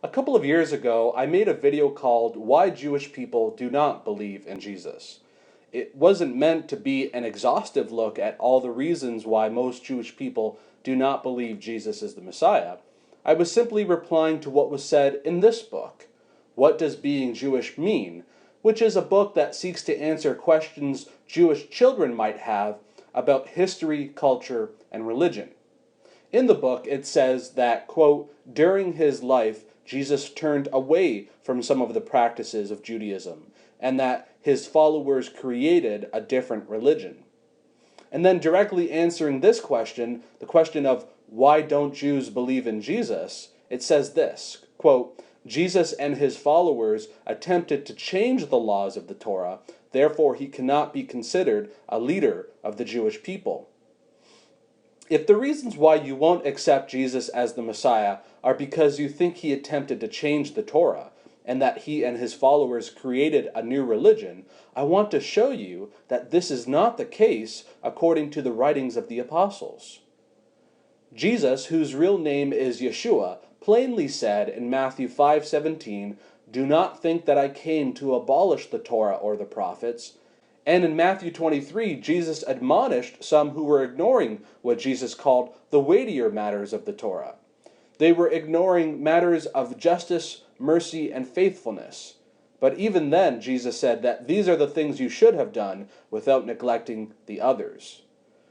A couple of years ago, I made a video called Why Jewish People Do Not Believe in Jesus. It wasn't meant to be an exhaustive look at all the reasons why most Jewish people do not believe Jesus is the Messiah. I was simply replying to what was said in this book, What Does Being Jewish Mean?, which is a book that seeks to answer questions Jewish children might have about history, culture, and religion. In the book, it says that, quote, during his life, Jesus turned away from some of the practices of Judaism, and that his followers created a different religion. And then directly answering this question, the question of why don't Jews believe in Jesus, it says this, quote, Jesus and his followers attempted to change the laws of the Torah, therefore he cannot be considered a leader of the Jewish people. If the reasons why you won't accept Jesus as the Messiah are because you think he attempted to change the Torah, and that he and his followers created a new religion, I want to show you that this is not the case according to the writings of the apostles. Jesus, whose real name is Yeshua, plainly said in Matthew 5:17, "Do not think that I came to abolish the Torah or the prophets." And in Matthew 23, Jesus admonished some who were ignoring what Jesus called the weightier matters of the Torah. They were ignoring matters of justice, mercy, and faithfulness. But even then, Jesus said that these are the things you should have done without neglecting the others.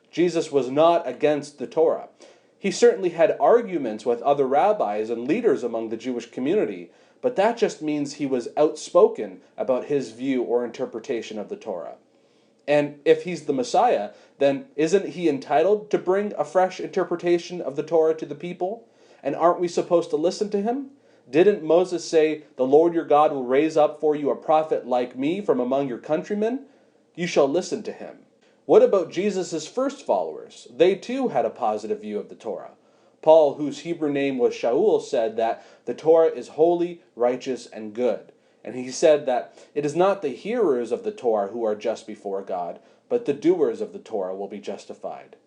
Jesus was not against the Torah. He certainly had arguments with other rabbis and leaders among the Jewish community, but that just means he was outspoken about his view or interpretation of the Torah. And if he's the Messiah, then isn't he entitled to bring a fresh interpretation of the Torah to the people? And aren't we supposed to listen to him? Didn't Moses say, "The Lord your God will raise up for you a prophet like me from among your countrymen"? You shall listen to him. What about Jesus' first followers? They too had a positive view of the Torah. Paul, whose Hebrew name was Shaul, said that the Torah is holy, righteous, and good. And he said that it is not the hearers of the Torah who are just before God, but the doers of the Torah will be justified.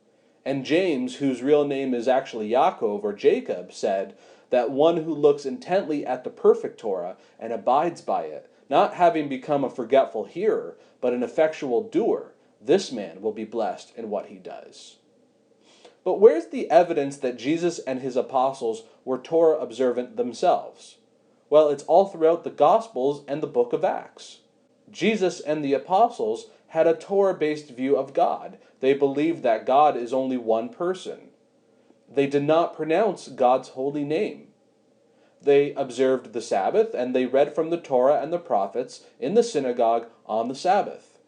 And James, whose real name is actually Yaakov or Jacob, said that one who looks intently at the perfect Torah and abides by it, not having become a forgetful hearer, but an effectual doer, this man will be blessed in what he does. But where's the evidence that Jesus and his apostles were Torah observant themselves? Well, it's all throughout the Gospels and the book of Acts. Jesus and the apostles had a Torah-based view of God. They believed that God is only one person. They did not pronounce God's holy name. They observed the Sabbath, and they read from the Torah and the prophets in the synagogue on the Sabbath.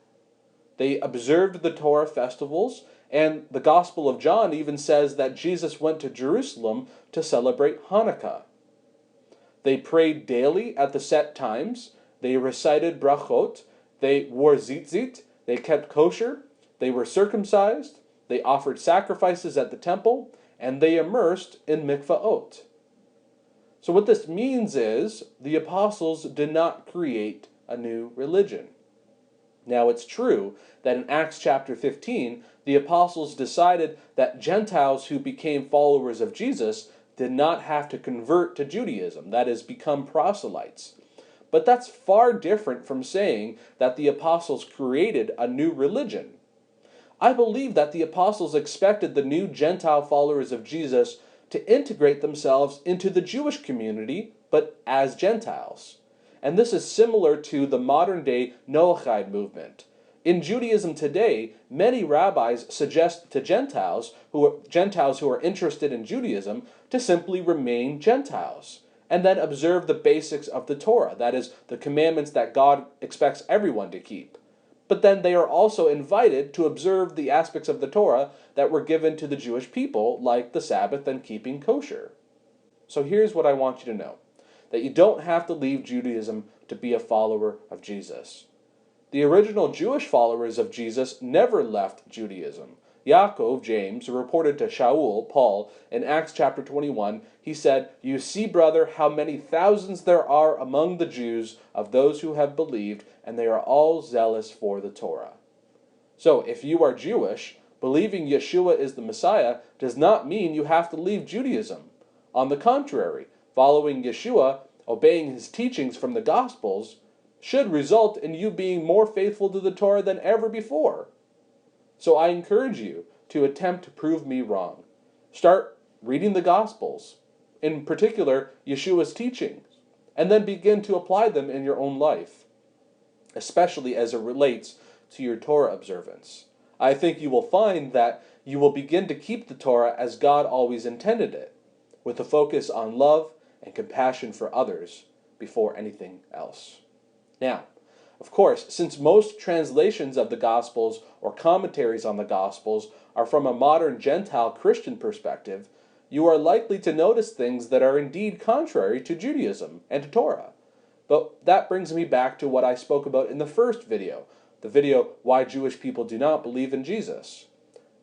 They observed the Torah festivals, and the Gospel of John even says that Jesus went to Jerusalem to celebrate Hanukkah. They prayed daily at the set times, they recited brachot, they wore tzitzit, they kept kosher, they were circumcised, they offered sacrifices at the temple, and they immersed in mikvaot. So what this means is the apostles did not create a new religion. Now it's true that in Acts chapter 15, the apostles decided that Gentiles who became followers of Jesus did not have to convert to Judaism, that is, become proselytes. But that's far different from saying that the apostles created a new religion. I believe that the apostles expected the new Gentile followers of Jesus to integrate themselves into the Jewish community, but as Gentiles. And this is similar to the modern-day Noahide movement. In Judaism today, many rabbis suggest to Gentiles who are interested in Judaism to simply remain Gentiles and then observe the basics of the Torah, that is, the commandments that God expects everyone to keep. But then they are also invited to observe the aspects of the Torah that were given to the Jewish people, like the Sabbath and keeping kosher. So here's what I want you to know, that you don't have to leave Judaism to be a follower of Jesus. The original Jewish followers of Jesus never left Judaism. Yaakov, James, reported to Shaul, Paul, in Acts chapter 21, he said, "You see, brother, how many thousands there are among the Jews of those who have believed, and they are all zealous for the Torah." So, if you are Jewish, believing Yeshua is the Messiah does not mean you have to leave Judaism. On the contrary, Following Yeshua, obeying his teachings from the Gospels, should result in you being more faithful to the Torah than ever before. So I encourage you to attempt to prove me wrong. Start reading the Gospels, in particular Yeshua's teachings, and then begin to apply them in your own life, especially as it relates to your Torah observance. I think you will find that you will begin to keep the Torah as God always intended it, with a focus on love and compassion for others before anything else. Now, of course, since most translations of the Gospels or commentaries on the Gospels are from a modern Gentile Christian perspective, you are likely to notice things that are indeed contrary to Judaism and to Torah. But that brings me back to what I spoke about in the first video, the video, Why Jewish People Do Not Believe in Jesus.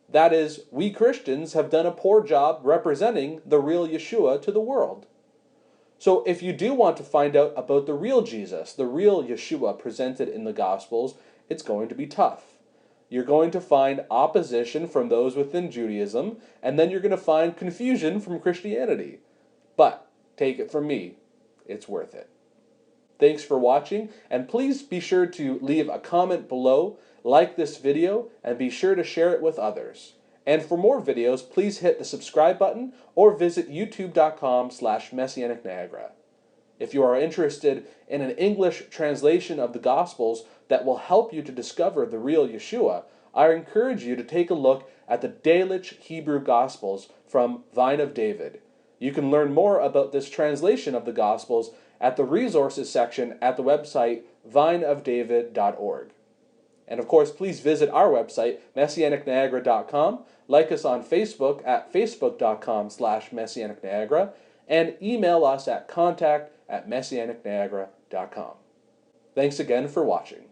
That is, we Christians have done a poor job representing the real Yeshua to the world. So if you do want to find out about the real Jesus, the real Yeshua presented in the Gospels, it's going to be tough. You're going to find opposition from those within Judaism, and then you're going to find confusion from Christianity. But, take it from me, it's worth it. Thanks for watching, and please be sure to leave a comment below, like this video, and be sure to share it with others. And for more videos, please hit the subscribe button or visit youtube.com/messianicniagara. If you are interested in an English translation of the Gospels that will help you to discover the real Yeshua, I encourage you to take a look at the Delitzsch Hebrew Gospels from Vine of David. You can learn more about this translation of the Gospels at the resources section at the website vineofdavid.org. And of course, please visit our website, messianicniagara.com, like us on Facebook at facebook.com/messianicniagara, and email us at contact@messianicniagara.com. Thanks again for watching.